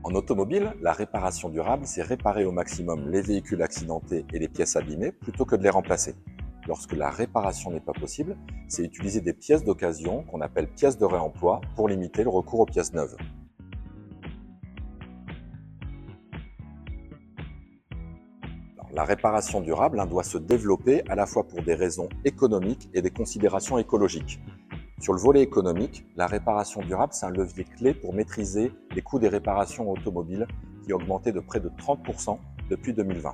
En automobile, la réparation durable, c'est réparer au maximum les véhicules accidentés et les pièces abîmées plutôt que de les remplacer. Lorsque la réparation n'est pas possible, c'est utiliser des pièces d'occasion qu'on appelle pièces de réemploi pour limiter le recours aux pièces neuves. Alors, la réparation durable doit se développer à la fois pour des raisons économiques et des considérations écologiques. Sur le volet économique, la réparation durable, c'est un levier clé pour maîtriser les coûts des réparations automobiles qui ont augmenté de près de 30% depuis 2020.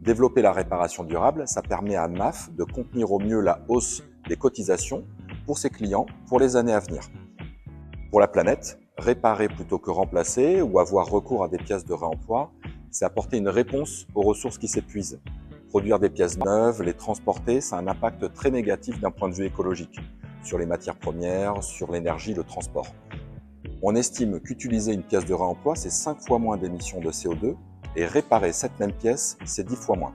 Développer la réparation durable, ça permet à MAF de contenir au mieux la hausse des cotisations pour ses clients pour les années à venir. Pour la planète, réparer plutôt que remplacer ou avoir recours à des pièces de réemploi, c'est apporter une réponse aux ressources qui s'épuisent. Produire des pièces neuves, les transporter, ça a un impact très négatif d'un point de vue écologique, sur les matières premières, sur l'énergie, le transport. On estime qu'utiliser une pièce de réemploi, c'est 5 fois moins d'émissions de CO2 et réparer cette même pièce, c'est 10 fois moins.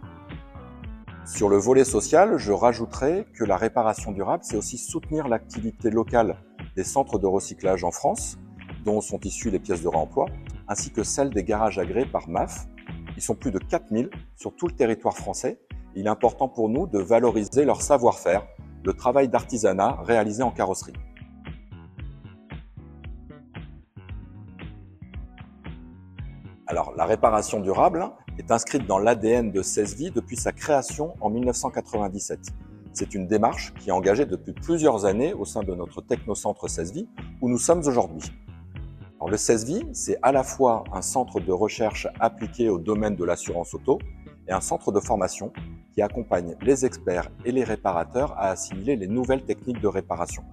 Sur le volet social, je rajouterais que la réparation durable, c'est aussi soutenir l'activité locale des centres de recyclage en France, dont sont issues les pièces de réemploi, ainsi que celle des garages agréés par MAF. Ils sont plus de 4000 sur tout le territoire français. Il est important pour nous de valoriser leur savoir-faire, le travail d'artisanat réalisé en carrosserie. Alors, la réparation durable est inscrite dans l'ADN de CESVI depuis sa création en 1997. C'est une démarche qui est engagée depuis plusieurs années au sein de notre technocentre CESVI, où nous sommes aujourd'hui. Alors, le CESVI, c'est à la fois un centre de recherche appliqué au domaine de l'assurance auto et un centre de formation qui accompagne les experts et les réparateurs à assimiler les nouvelles techniques de réparation.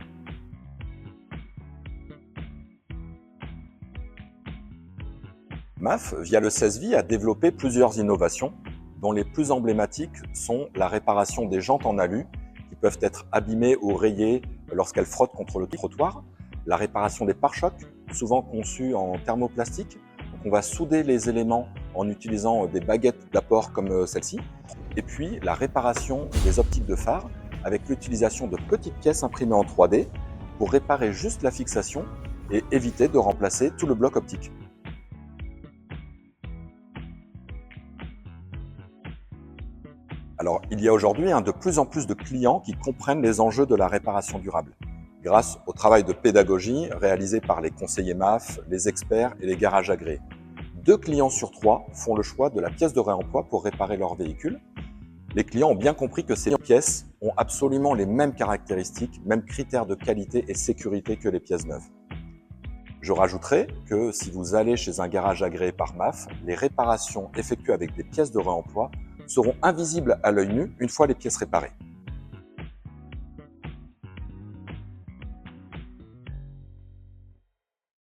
MAF, via le CESVI, a développé plusieurs innovations, dont les plus emblématiques sont la réparation des jantes en alu, qui peuvent être abîmées ou rayées lorsqu'elles frottent contre le trottoir, la réparation des pare-chocs, souvent conçus en thermoplastique. Donc on va souder les éléments en utilisant des baguettes d'apport comme celle-ci, et puis la réparation des optiques de phare avec l'utilisation de petites pièces imprimées en 3D pour réparer juste la fixation et éviter de remplacer tout le bloc optique. Alors, il y a aujourd'hui de plus en plus de clients qui comprennent les enjeux de la réparation durable, grâce au travail de pédagogie réalisé par les conseillers MAF, les experts et les garages agréés. 2 clients sur 3 font le choix de la pièce de réemploi pour réparer leur véhicule. Les clients ont bien compris que ces pièces ont absolument les mêmes caractéristiques, mêmes critères de qualité et sécurité que les pièces neuves. Je rajouterai que si vous allez chez un garage agréé par MAF, les réparations effectuées avec des pièces de réemploi seront invisibles à l'œil nu une fois les pièces réparées.